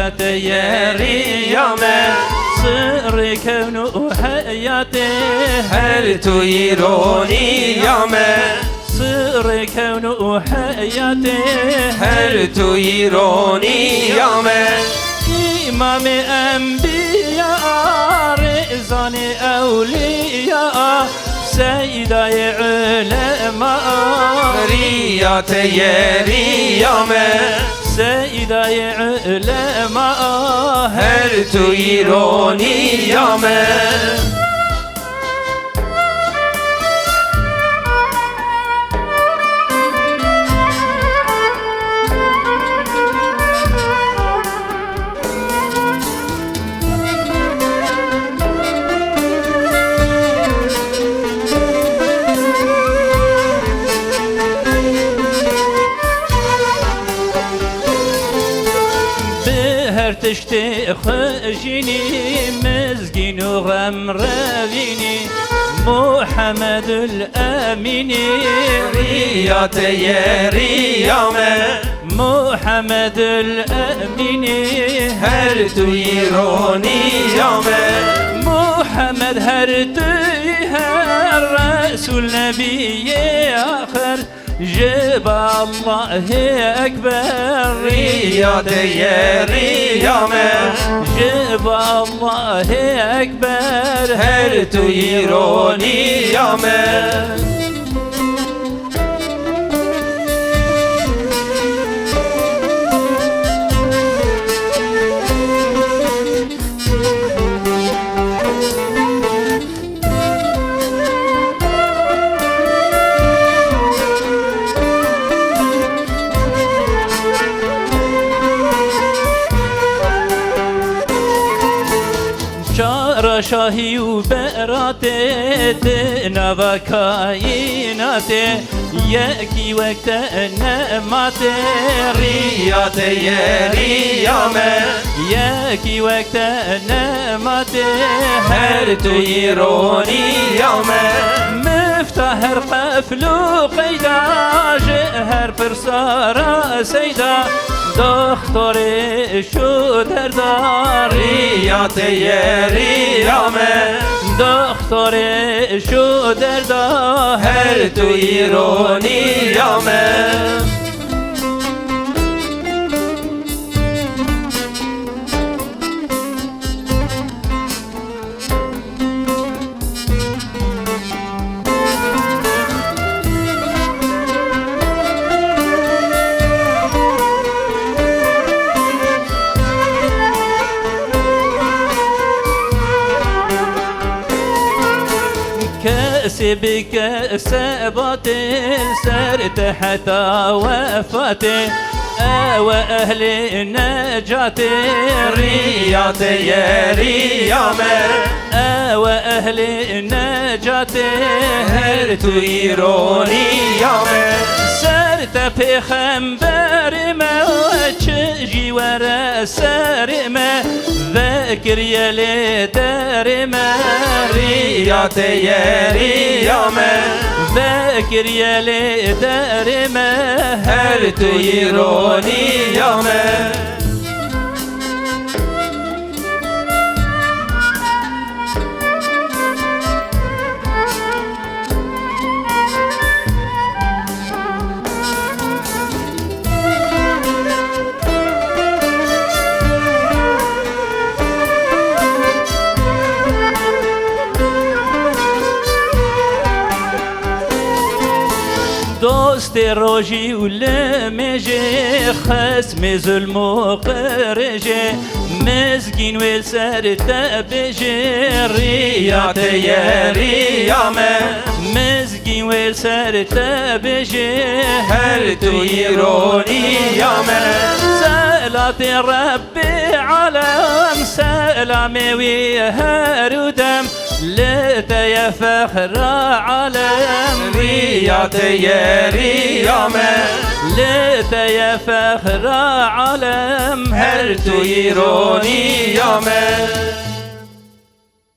رياته يا ريامه سر كون حياته هر تو يروني يامه سر كون حياته هر تو يروني يامه إمام أنبياء رئزان أولياء سيداي علماء ريات يا ريامه سيداي علماء هر تو يروني يامه تشتي خجيني مزقين وغم رافيني محمد الأمين ريات يا ريامه محمد الأمين هرتو يروني يامه محمد هر رسول نبي آخر جب الله أكبر ريات يا ريامه جب الله أكبر هرتو يروني يامه شاهي وبراتي تنوى كائناتي يأكي وقت نماتي ريات يا ريامه يأكي وقت نماتي هرتو يروني يامه مفتاح قفل وقيدا جهر برسارة سيدا دكتور شو دردار ريات يا ريامه دكتور شو دردار هرتو يروني يامه كسبك سباتي سرت حتى وفاتي وأهل النجاتي ريات يا ريامه وأهل النجاتي هرتو يروني يامه سرت بخنبر ما وجهي ورا سرمه ذاكر يا لدار ما ريات يا ريامه ذاكر يا لدار ما هرتو يروني يامه دوست روجي ولمجي خصم ظلم وقرجي مسكين والسر تبجي ريات يا ريامه مسكين والسر تبجي هرتو يروني يامه صلاة ربي على سلامي ويهر ودم لت يا فخر عالم ريات يا ريامه لت يا فخر عالم هرتو يروني يامه